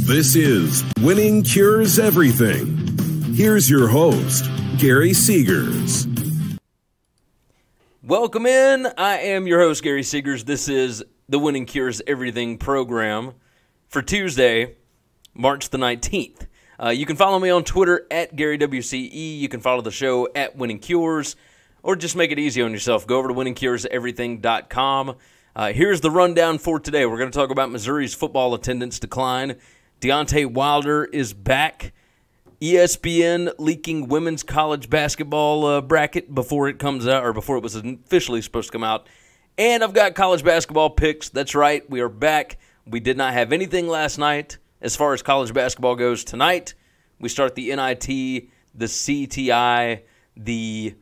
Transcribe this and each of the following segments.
This is Winning Cures Everything. Here's your host, Gary Seegers. Welcome in. I am your host, Gary Seegers. This is the Winning Cures Everything program for Tuesday, March the 19th. You can follow me on Twitter at GaryWCE. You can follow the show at Winning Cures, or just make it easy on yourself. Go over to winningcureseverything.com. Here's the rundown for today. We're going to talk about Missouri's football attendance decline. Deontay Wilder is back. ESPN leaking women's college basketball bracket before it comes out, or before it was officially supposed to come out. And I've got college basketball picks. That's right, we are back. We did not have anything last night as far as college basketball goes. Tonight, we start the NIT, the CTI, the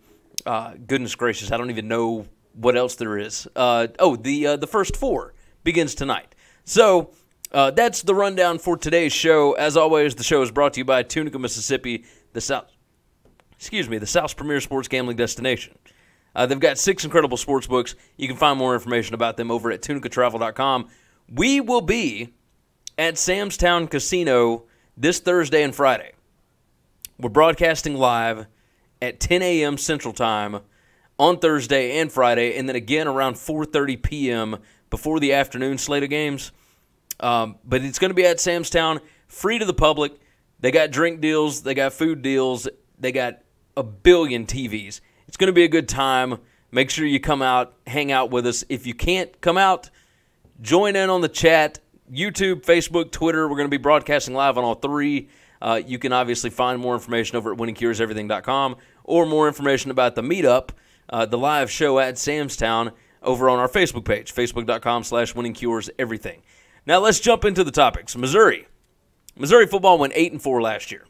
goodness gracious, I don't even know what else there is. The first four begins tonight. So that's the rundown for today's show. As always, the show is brought to you by Tunica, Mississippi, the South's premier sports gambling destination. They've got 6 incredible sports books. You can find more information about them over at tunicatravel.com. We will be at Sam's Town Casino this Thursday and Friday. We're broadcasting live at 10 a.m. Central Time on Thursday and Friday, and then again around 4:30 p.m. before the afternoon slate of games. But it's going to be at Sam's Town, free to the public. They got drink deals. They got food deals. They got a billion TVs. It's going to be a good time. Make sure you come out, hang out with us. If you can't come out, join in on the chat. YouTube, Facebook, Twitter. We're going to be broadcasting live on all three. You can obviously find more information over at winningcureseverything.com, or more information about the meetup, the live show at Sam's Town, over on our Facebook page, facebook.com/winningcureseverything. Now let's jump into the topics. Missouri football went 8-4 last year.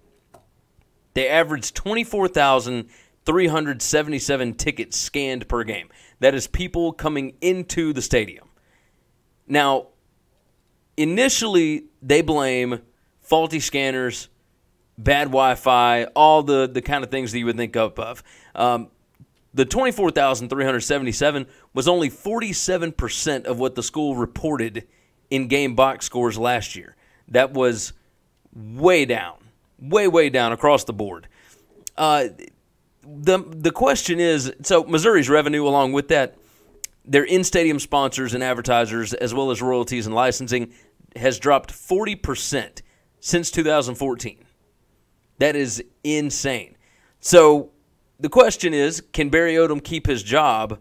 They averaged 24,377 tickets scanned per game. That is people coming into the stadium. Now, initially, they blame faulty scanners, bad Wi-Fi, all the kind of things that you would think of. The 24,377 was only 47% of what the school reported in game box scores last year. That was way down across the board. The question is, so Missouri's revenue along with that, their in-stadium sponsors and advertisers, as well as royalties and licensing, has dropped 40% since 2014. That is insane. So the question is, can Barry Odom keep his job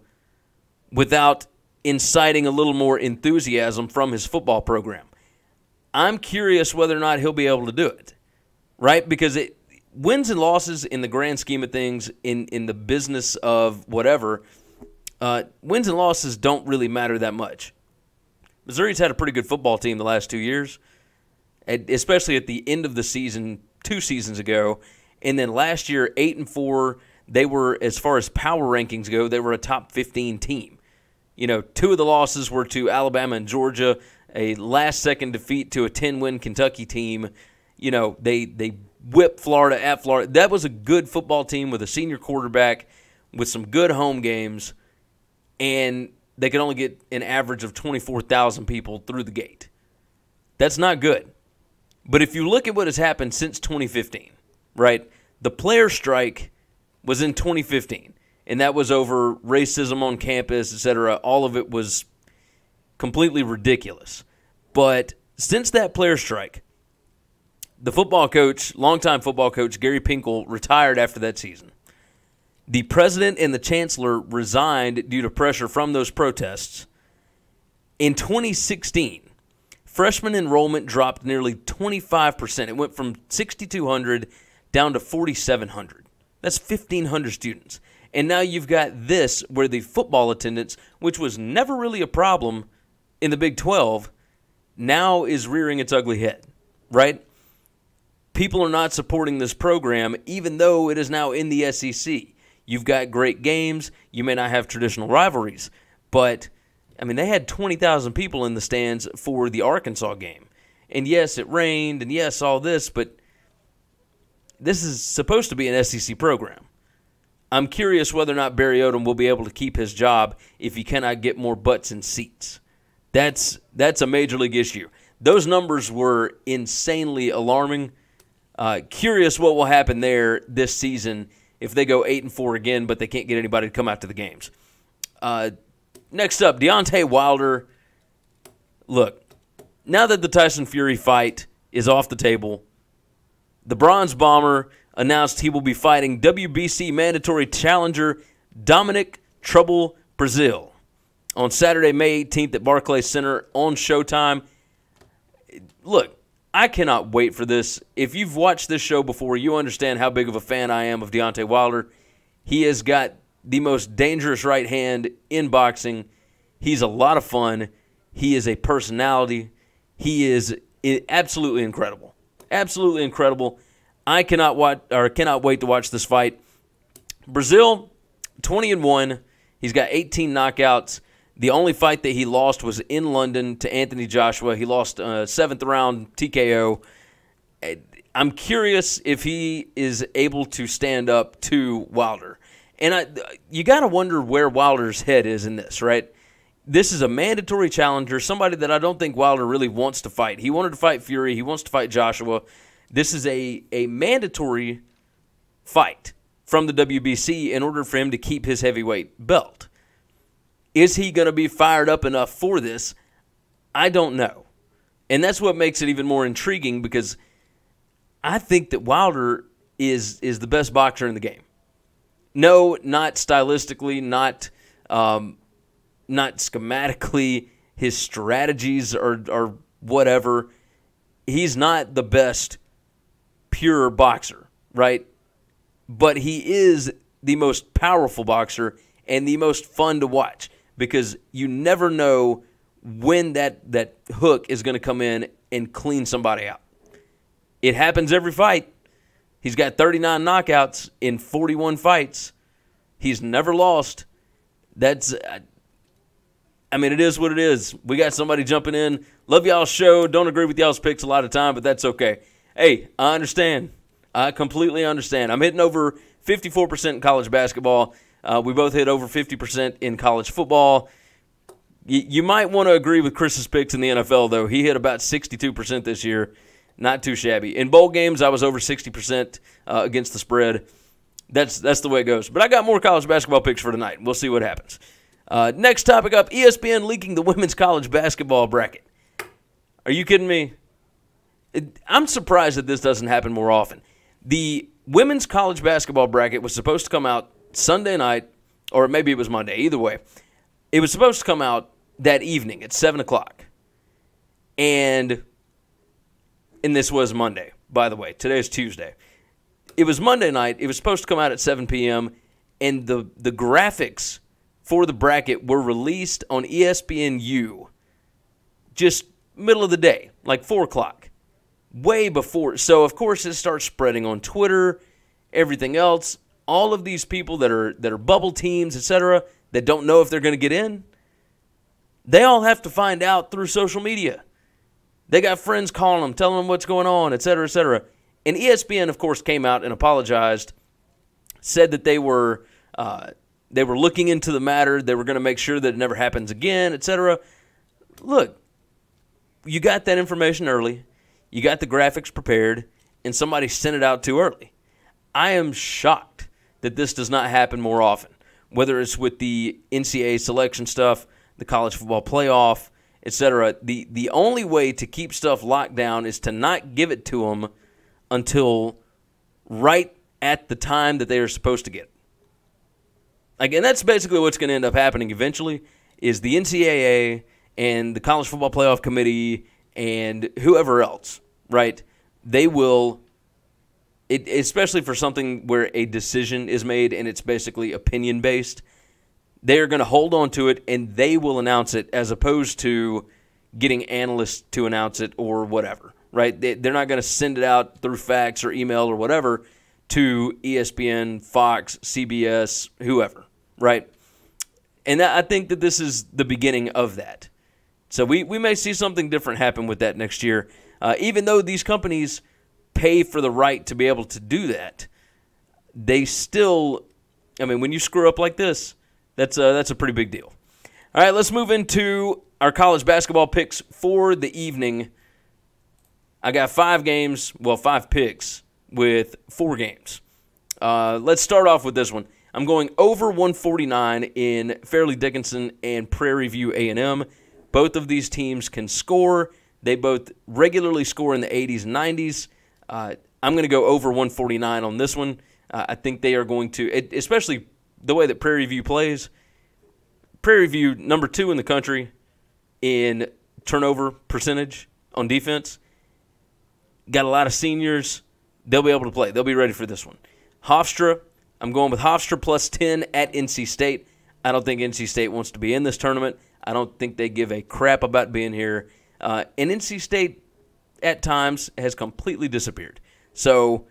without inciting a little more enthusiasm from his football program? I'm curious whether or not he'll be able to do it, right? Because wins and losses in the grand scheme of things, in the business of whatever, wins and losses don't really matter that much. Missouri's had a pretty good football team the last 2 years, especially at the end of the season 2 seasons ago. And then last year, 8-4, they were, as far as power rankings go, they were a top 15 team. You know, 2 of the losses were to Alabama and Georgia, a last-second defeat to a 10-win Kentucky team. You know, they whipped Florida at Florida. That was a good football team with a senior quarterback, with some good home games, and they could only get an average of 24,000 people through the gate. That's not good. But if you look at what has happened since 2015, right, the player strike was in 2015, and that was over racism on campus, etc. All of it was completely ridiculous. But since that player strike, the football coach, longtime football coach, Gary Pinkel, retired after that season. The president and the chancellor resigned due to pressure from those protests. In 2016, freshman enrollment dropped nearly 25%. It went from 6,200 down to 4,700. That's 1,500 students. And now you've got this, where the football attendance, which was never really a problem in the Big 12, now is rearing its ugly head, right? People are not supporting this program, even though it is now in the SEC. You've got great games. You may not have traditional rivalries, but, I mean, they had 20,000 people in the stands for the Arkansas game. And, yes, it rained, and, yes, all this, but this is supposed to be an SEC program. I'm curious whether or not Barry Odom will be able to keep his job if he cannot get more butts in seats. That's a major league issue. Those numbers were insanely alarming. Curious what will happen there this season if they go 8-4 again, but they can't get anybody to come out to the games. Next up, Deontay Wilder. Look, now that the Tyson Fury fight is off the table, the Bronze Bomber announced he will be fighting WBC mandatory challenger Dominic Trouble Brazil on Saturday, May 18th at Barclays Center on Showtime. Look, I cannot wait for this. If you've watched this show before, you understand how big of a fan I am of Deontay Wilder. He has got the most dangerous right hand in boxing. He's a lot of fun. He is a personality. He is absolutely incredible. Absolutely incredible. I cannot wait to watch this fight. Brazil, 20-1. He's got 18 knockouts. The only fight that he lost was in London to Anthony Joshua. He lost 7th round TKO. I'm curious if he is able to stand up to Wilder. And you got to wonder where Wilder's head is in this, right? This is a mandatory challenger, somebody that I don't think Wilder really wants to fight. He wanted to fight Fury. He wants to fight Joshua. This is a mandatory fight from the WBC in order for him to keep his heavyweight belt. Is he going to be fired up enough for this? I don't know. And that's what makes it even more intriguing, because I think that Wilder is the best boxer in the game. No, not stylistically, not schematically. His strategies are whatever. He's not the best pure boxer, right? But he is the most powerful boxer and the most fun to watch, because you never know when that hook is going to come in and clean somebody out. It happens every fight. He's got 39 knockouts in 41 fights. He's never lost. It is what it is. We got somebody jumping in. Love y'all's show. Don't agree with y'all's picks a lot of time, but that's okay. Hey, I understand. I completely understand. I'm hitting over 54% in college basketball. We both hit over 50% in college football. You might want to agree with Chris's picks in the NFL, though. He hit about 62% this year. Not too shabby. In bowl games, I was over 60% against the spread. That's the way it goes. But I got more college basketball picks for tonight. We'll see what happens. Next topic up, ESPN leaking the women's college basketball bracket. Are you kidding me? I'm surprised that this doesn't happen more often. The women's college basketball bracket was supposed to come out Sunday night, or maybe it was Monday. Either way, it was supposed to come out that evening at 7 o'clock. And this was Monday, by the way. Today's Tuesday. It was Monday night. It was supposed to come out at 7 p.m., and the graphics for the bracket were released on ESPNU just middle of the day, like 4 o'clock, way before. So, of course, it starts spreading on Twitter, everything else. All of these people that are bubble teams, etc., that don't know if they're going to get in, they all have to find out through social media. They got friends calling them, telling them what's going on, etc., etc. And ESPN, of course, came out and apologized, said that they were looking into the matter. They were going to make sure that it never happens again, etc. Look, you got that information early. You got the graphics prepared, and somebody sent it out too early. I am shocked that this does not happen more often, whether it's with the NCAA selection stuff, the college football playoff, etc. The only way to keep stuff locked down is to not give it to them until right at the time that they are supposed to get it. Again, that's basically what's going to end up happening eventually, is the NCAA and the College Football Playoff Committee and whoever else, right? They will, especially for something where a decision is made and it's basically opinion-based, they are going to hold on to it and they will announce it, as opposed to getting analysts to announce it or whatever, right? They're not going to send it out through fax or email or whatever to ESPN, Fox, CBS, whoever, right? And I think that this is the beginning of that. So we may see something different happen with that next year. Even though these companies pay for the right to be able to do that, they still, when you screw up like this, that's a pretty big deal. All right, let's move into our college basketball picks for the evening. I got 5 picks with 4 games. Let's start off with this one. I'm going over 149 in Fairleigh Dickinson and Prairie View A&M. Both of these teams can score. They both regularly score in the 80s and 90s. I'm going to go over 149 on this one. I think they are going to, especially the way that Prairie View plays. Prairie View, number 2 in the country in turnover percentage on defense. Got a lot of seniors. They'll be able to play. They'll be ready for this one. Hofstra, I'm going with Hofstra plus 10 at NC State. I don't think NC State wants to be in this tournament. I don't think they give a crap about being here. And NC State, at times, has completely disappeared. So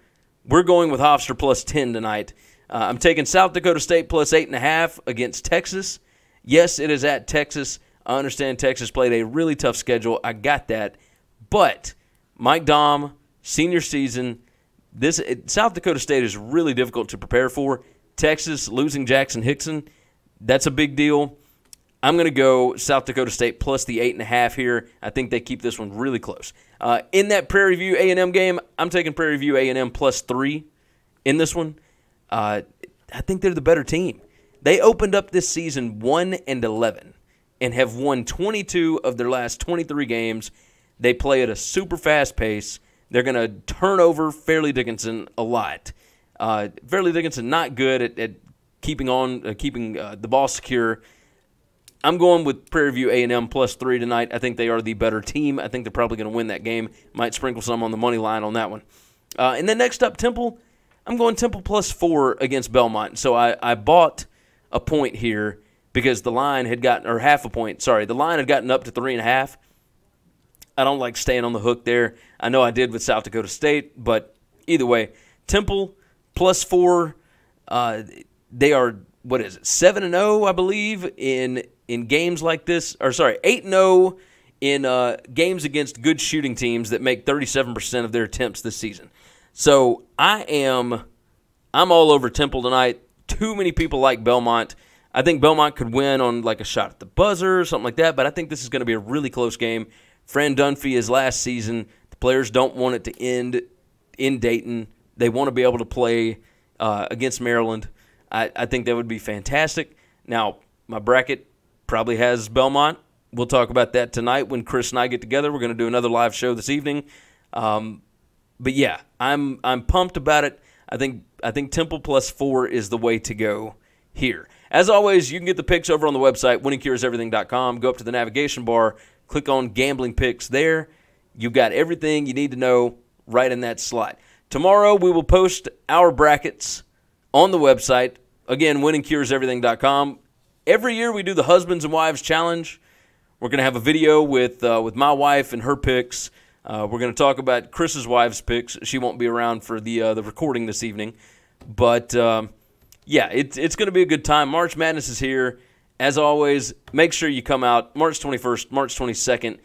we're going with Hofstra plus 10 tonight. I'm taking South Dakota State plus 8.5 against Texas. Yes, it is at Texas. I understand Texas played a really tough schedule. I got that. But Mike Daum, senior season, South Dakota State is really difficult to prepare for. Texas losing Jackson Hickson, that's a big deal. I'm going to go South Dakota State plus the 8.5 here. I think they keep this one really close. In that Prairie View A&M game, I'm taking Prairie View A&M plus 3 in this one. I think they're the better team. They opened up this season 1-11 and have won 22 of their last 23 games. They play at a super fast pace. They're going to turn over Fairleigh Dickinson a lot. Fairleigh Dickinson not good at keeping the ball secure. I'm going with Prairie View A&M plus 3 tonight. I think they are the better team. I think they're probably going to win that game. Might sprinkle some on the money line on that one. And then next up, Temple. I'm going Temple plus 4 against Belmont. So I bought a point here because the line had gotten, or half a point, sorry. The line had gotten up to 3.5. I don't like staying on the hook there. I know I did with South Dakota State, but either way, Temple plus 4. They are, 7-0, I believe, in games like this. Or sorry, 8-0 in games against good shooting teams that make 37% of their attempts this season. So I'm all over Temple tonight. Too many people like Belmont. I think Belmont could win on like a shot at the buzzer or something like that, but I think this is going to be a really close game. Fran Dunphy is last season. The players don't want it to end in Dayton. They want to be able to play against Maryland. I think that would be fantastic. Now, my bracket probably has Belmont. We'll talk about that tonight when Chris and I get together. We're going to do another live show this evening. But yeah, I'm pumped about it. I think Temple plus 4 is the way to go here. As always, you can get the picks over on the website, winningcureseverything.com. Go up to the navigation bar, click on Gambling Picks there. You've got everything you need to know right in that slot. Tomorrow we will post our brackets on the website. Again, winningcureseverything.com. Every year we do the Husbands and Wives Challenge. We're going to have a video with my wife and her picks. We're going to talk about Chris's wife's picks. She won't be around for the recording this evening. But, yeah, it's going to be a good time. March Madness is here. As always, make sure you come out March 21st, March 22nd.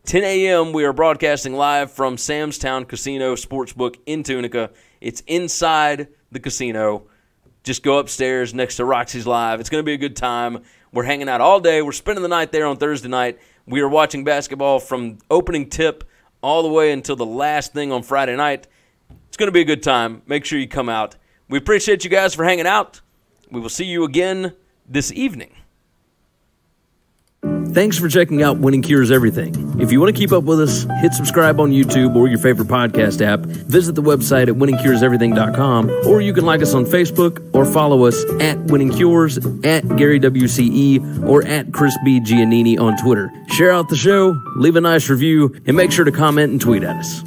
10 a.m., we are broadcasting live from Sam's Town Casino Sportsbook in Tunica. It's inside the casino. Just go upstairs next to Roxy's Live. It's going to be a good time. We're hanging out all day. We're spending the night there on Thursday night. We are watching basketball from opening tip all the way until the last thing on Friday night. It's going to be a good time. Make sure you come out. We appreciate you guys for hanging out. We will see you again this evening. Thanks for checking out Winning Cures Everything. If you want to keep up with us, hit subscribe on YouTube or your favorite podcast app. Visit the website at winningcureseverything.com, or you can like us on Facebook or follow us at Winning Cures, at Gary WCE, or at Chris B. Giannini on Twitter. Share out the show, leave a nice review, and make sure to comment and tweet at us.